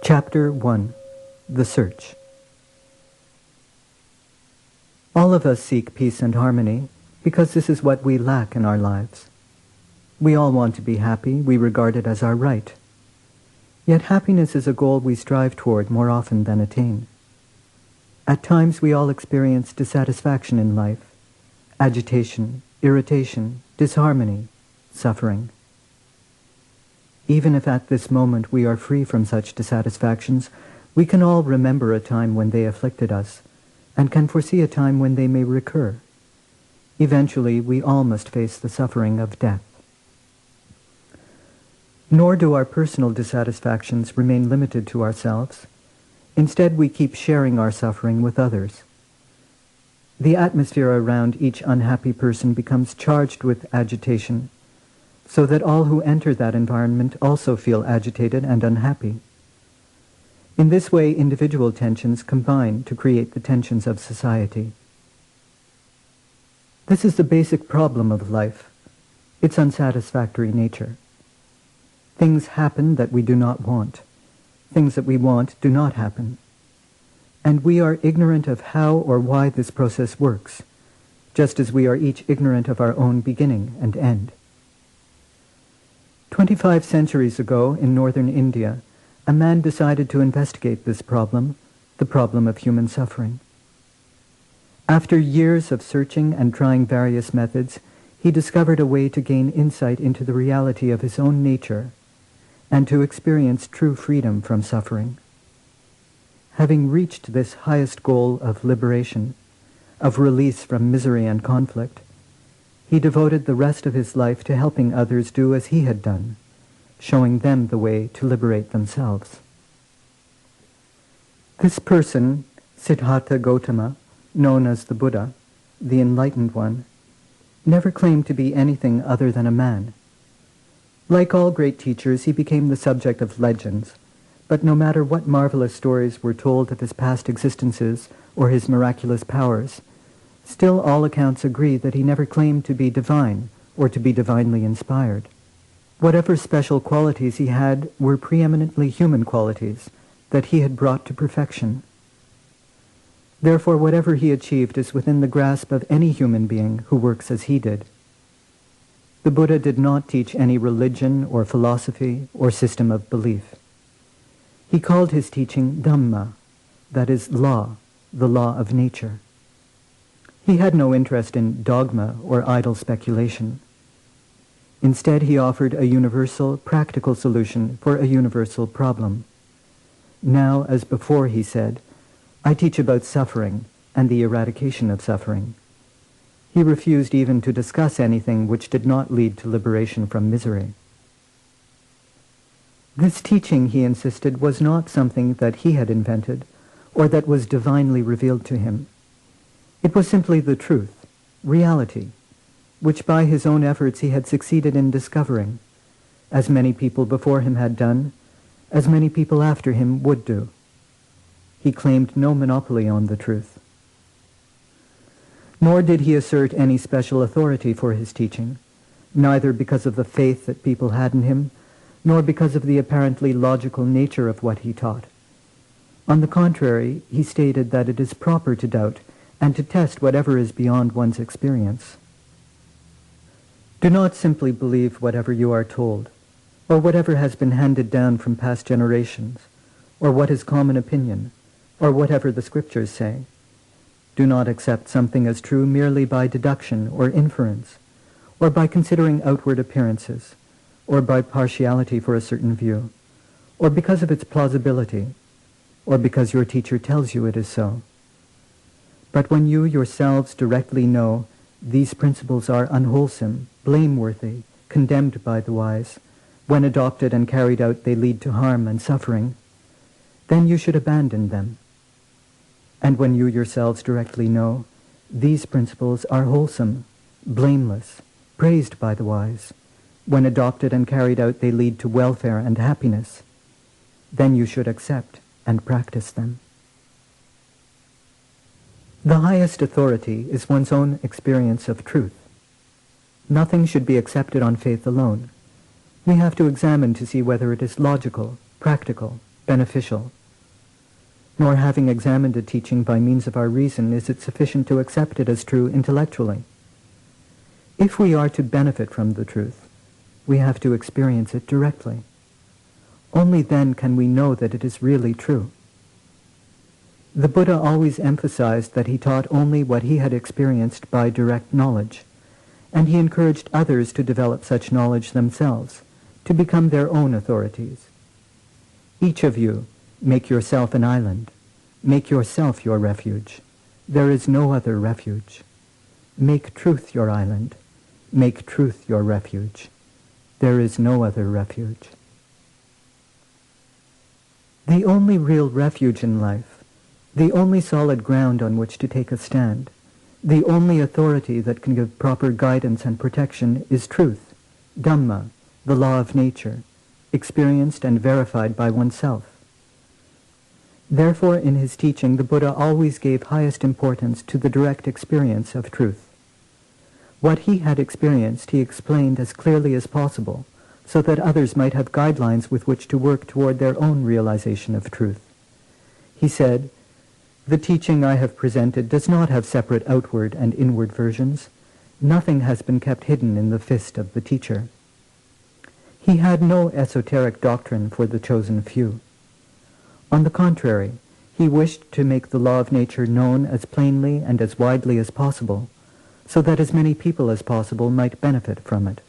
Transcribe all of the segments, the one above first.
Chapter 1. The Search. All of us seek peace and harmony because this is what we lack in our lives. We all want to be happy. We regard it as our right. Yet happiness is a goal we strive toward more often than attain. At times we all experience dissatisfaction in life, agitation, irritation, disharmony, suffering. Even if at this moment we are free from such dissatisfactions, we can all remember a time when they afflicted us, and can foresee a time when they may recur. Eventually, we all must face the suffering of death. Nor do our personal dissatisfactions remain limited to ourselves. Instead, we keep sharing our suffering with others. The atmosphere around each unhappy person becomes charged with agitation, so that all who enter that environment also feel agitated and unhappy. In this way, individual tensions combine to create the tensions of society. This is the basic problem of life, its unsatisfactory nature. Things happen that we do not want. Things that we want do not happen. And we are ignorant of how or why this process works, just as we are each ignorant of our own beginning and end. 25 centuries ago, in northern India, a man decided to investigate this problem, the problem of human suffering. After years of searching and trying various methods, he discovered a way to gain insight into the reality of his own nature and to experience true freedom from suffering. Having reached this highest goal of liberation, of release from misery and conflict, he devoted the rest of his life to helping others do as he had done, showing them the way to liberate themselves. This person, Siddhartha Gautama, known as the Buddha, the Enlightened One, never claimed to be anything other than a man. Like all great teachers, he became the subject of legends, but no matter what marvelous stories were told of his past existences or his miraculous powers, still all accounts agree that he never claimed to be divine or to be divinely inspired. Whatever special qualities he had were preeminently human qualities that he had brought to perfection. Therefore, whatever he achieved is within the grasp of any human being who works as he did. The Buddha did not teach any religion or philosophy or system of belief. He called his teaching Dhamma, that is law, the law of nature. He had no interest in dogma or idle speculation. Instead, he offered a universal, practical solution for a universal problem. Now, as before, he said, I teach about suffering and the eradication of suffering. He refused even to discuss anything which did not lead to liberation from misery. This teaching, he insisted, was not something that he had invented or that was divinely revealed to him. It was simply the truth, reality, which by his own efforts he had succeeded in discovering, as many people before him had done, as many people after him would do. He claimed no monopoly on the truth. Nor did he assert any special authority for his teaching, neither because of the faith that people had in him, nor because of the apparently logical nature of what he taught. On the contrary, he stated that it is proper to doubt and to test whatever is beyond one's experience. Do not simply believe whatever you are told, or whatever has been handed down from past generations, or what is common opinion, or whatever the scriptures say. Do not accept something as true merely by deduction or inference, or by considering outward appearances, or by partiality for a certain view, or because of its plausibility, or because your teacher tells you it is so. But when you yourselves directly know these principles are unwholesome, blameworthy, condemned by the wise, when adopted and carried out they lead to harm and suffering, then you should abandon them. And when you yourselves directly know these principles are wholesome, blameless, praised by the wise, when adopted and carried out they lead to welfare and happiness, then you should accept and practice them. The highest authority is one's own experience of truth. Nothing should be accepted on faith alone. We have to examine to see whether it is logical, practical, beneficial. Nor having examined a teaching by means of our reason is it sufficient to accept it as true intellectually. If we are to benefit from the truth, we have to experience it directly. Only then can we know that it is really true. The Buddha always emphasized that he taught only what he had experienced by direct knowledge, and he encouraged others to develop such knowledge themselves, to become their own authorities. Each of you, make yourself an island. Make yourself your refuge. There is no other refuge. Make truth your island. Make truth your refuge. There is no other refuge. The only real refuge in life, the only solid ground on which to take a stand, the only authority that can give proper guidance and protection is truth, Dhamma, the law of nature, experienced and verified by oneself. Therefore, in his teaching, the Buddha always gave highest importance to the direct experience of truth. What he had experienced he explained as clearly as possible, so that others might have guidelines with which to work toward their own realization of truth. He said, "The teaching I have presented does not have separate outward and inward versions. Nothing has been kept hidden in the fist of the teacher." He had no esoteric doctrine for the chosen few. On the contrary, he wished to make the law of nature known as plainly and as widely as possible, so that as many people as possible might benefit from it.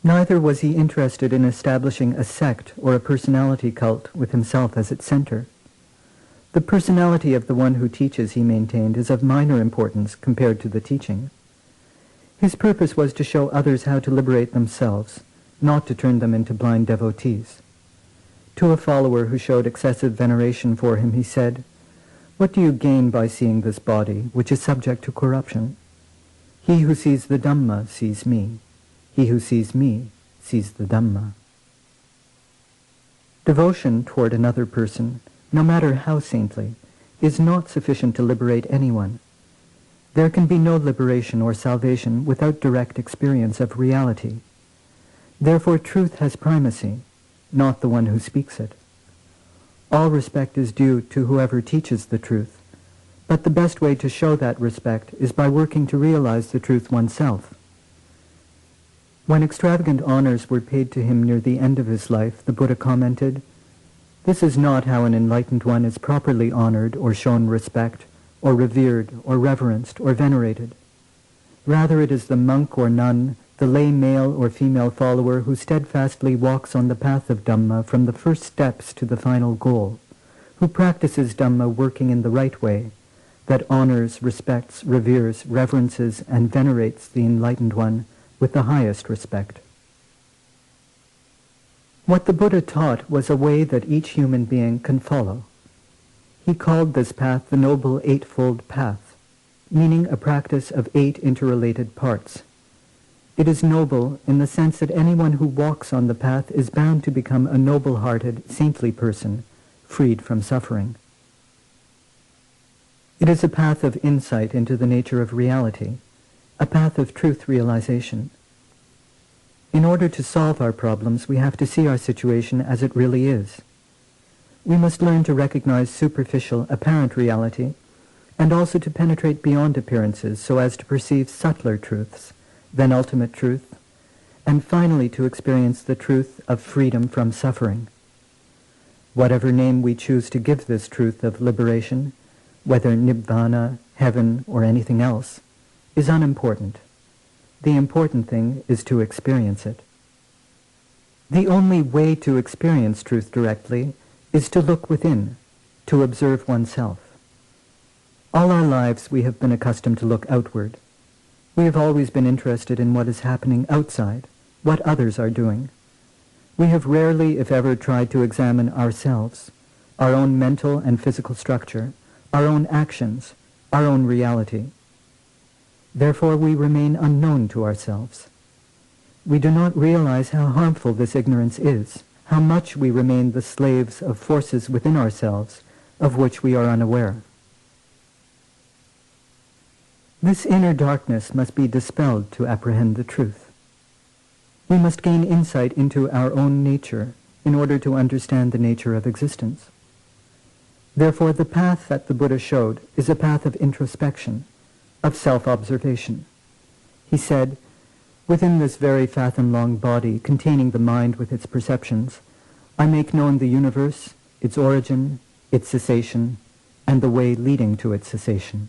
Neither was he interested in establishing a sect or a personality cult with himself as its center. The personality of the one who teaches, he maintained, is of minor importance compared to the teaching. His purpose was to show others how to liberate themselves, not to turn them into blind devotees. To a follower who showed excessive veneration for him, he said, "What do you gain by seeing this body, which is subject to corruption? He who sees the Dhamma sees me. He who sees me sees the Dhamma." Devotion toward another person, no matter how saintly, is not sufficient to liberate anyone. There can be no liberation or salvation without direct experience of reality. Therefore, truth has primacy, not the one who speaks it. All respect is due to whoever teaches the truth, but the best way to show that respect is by working to realize the truth oneself. When extravagant honors were paid to him near the end of his life, the Buddha commented, "This is not how an enlightened one is properly honored or shown respect, or revered, or reverenced, or venerated. Rather it is the monk or nun, the lay male or female follower who steadfastly walks on the path of Dhamma from the first steps to the final goal, who practices Dhamma working in the right way, that honors, respects, reveres, reverences, and venerates the enlightened one with the highest respect." What the Buddha taught was a way that each human being can follow. He called this path the Noble Eightfold Path, meaning a practice of 8 interrelated parts. It is noble in the sense that anyone who walks on the path is bound to become a noble-hearted, saintly person, freed from suffering. It is a path of insight into the nature of reality, a path of truth realization. In order to solve our problems, we have to see our situation as it really is. We must learn to recognize superficial, apparent reality, and also to penetrate beyond appearances so as to perceive subtler truths, then ultimate truth, and finally to experience the truth of freedom from suffering. Whatever name we choose to give this truth of liberation, whether nibbana, heaven, or anything else, is unimportant. The important thing is to experience it. The only way to experience truth directly is to look within, to observe oneself. All our lives we have been accustomed to look outward. We have always been interested in what is happening outside, what others are doing. We have rarely, if ever, tried to examine ourselves, our own mental and physical structure, our own actions, our own reality. Therefore, we remain unknown to ourselves. We do not realize how harmful this ignorance is, how much we remain the slaves of forces within ourselves of which we are unaware. This inner darkness must be dispelled to apprehend the truth. We must gain insight into our own nature, in order to understand the nature of existence. Therefore, the path that the Buddha showed is a path of introspection, of self-observation. He said, "Within this very fathom-long body containing the mind with its perceptions, I make known the universe, its origin, its cessation, and the way leading to its cessation."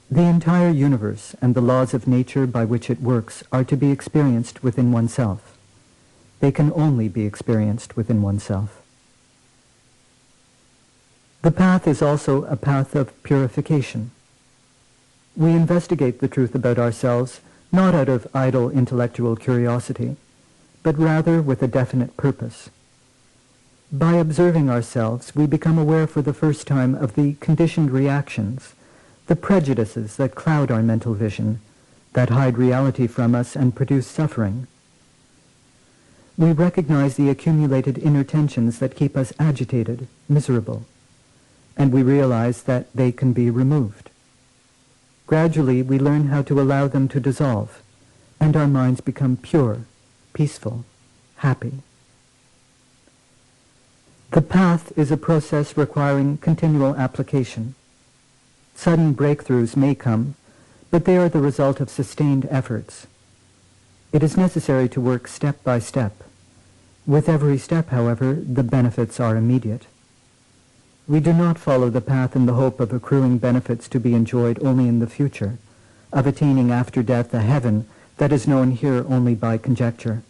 The entire universe and the laws of nature by which it works are to be experienced within oneself. They can only be experienced within oneself. The path is also a path of purification. We investigate the truth about ourselves not out of idle intellectual curiosity, but rather with a definite purpose. By observing ourselves, we become aware for the first time of the conditioned reactions, the prejudices that cloud our mental vision, that hide reality from us and produce suffering. We recognize the accumulated inner tensions that keep us agitated, miserable, and we realize that they can be removed. Gradually, we learn how to allow them to dissolve, and our minds become pure, peaceful, happy. The path is a process requiring continual application. Sudden breakthroughs may come, but they are the result of sustained efforts. It is necessary to work step by step. With every step, however, the benefits are immediate. We do not follow the path in the hope of accruing benefits to be enjoyed only in the future, of attaining after death a heaven that is known here only by conjecture.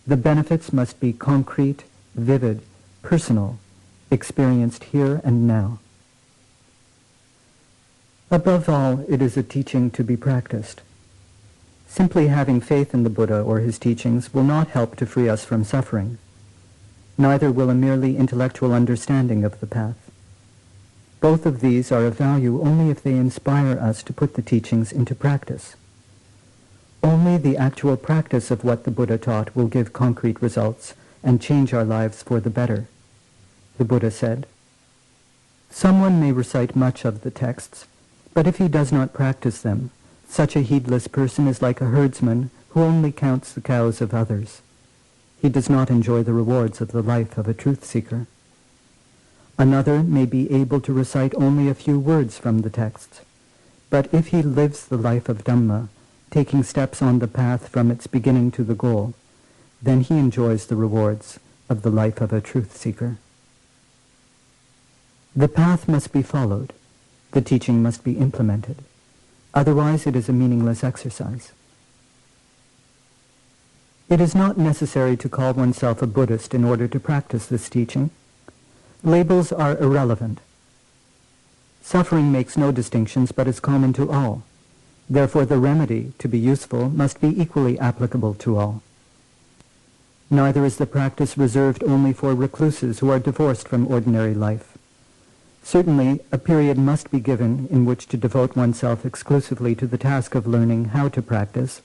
The benefits must be concrete, vivid, personal, experienced here and now. Above all, it is a teaching to be practiced. Simply having faith in the Buddha or his teachings will not help to free us from suffering. Neither will a merely intellectual understanding of the path. Both of these are of value only if they inspire us to put the teachings into practice. Only the actual practice of what the Buddha taught will give concrete results and change our lives for the better. The Buddha said, "Someone may recite much of the texts, but if he does not practice them, such a heedless person is like a herdsman who only counts the cows of others. He does not enjoy the rewards of the life of a truth-seeker. Another may be able to recite only a few words from the texts, but if he lives the life of Dhamma, taking steps on the path from its beginning to the goal, then he enjoys the rewards of the life of a truth-seeker." The path must be followed. The teaching must be implemented. Otherwise, it is a meaningless exercise. It is not necessary to call oneself a Buddhist in order to practice this teaching. Labels are irrelevant. Suffering makes no distinctions but is common to all. Therefore, the remedy, to be useful, must be equally applicable to all. Neither is the practice reserved only for recluses who are divorced from ordinary life. Certainly, a period must be given in which to devote oneself exclusively to the task of learning how to practice,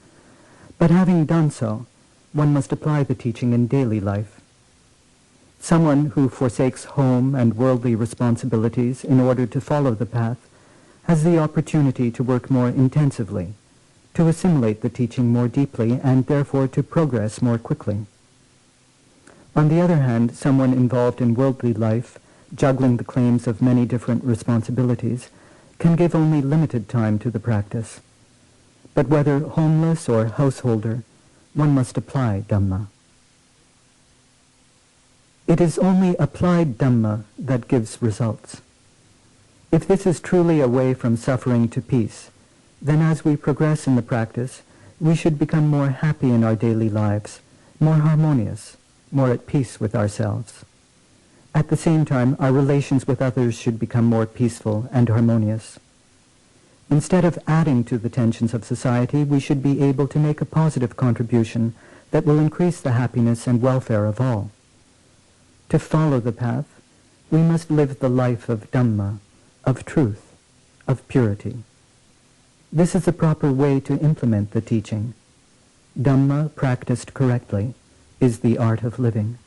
but having done so, one must apply the teaching in daily life. Someone who forsakes home and worldly responsibilities in order to follow the path has the opportunity to work more intensively, to assimilate the teaching more deeply, and therefore to progress more quickly. On the other hand, someone involved in worldly life, juggling the claims of many different responsibilities, can give only limited time to the practice. But whether homeless or householder, one must apply Dhamma. It is only applied Dhamma that gives results. If this is truly a way from suffering to peace, then as we progress in the practice, we should become more happy in our daily lives, more harmonious, more at peace with ourselves. At the same time, our relations with others should become more peaceful and harmonious. Instead of adding to the tensions of society, we should be able to make a positive contribution that will increase the happiness and welfare of all. To follow the path, we must live the life of Dhamma, of truth, of purity. This is the proper way to implement the teaching. Dhamma, practiced correctly, is the art of living.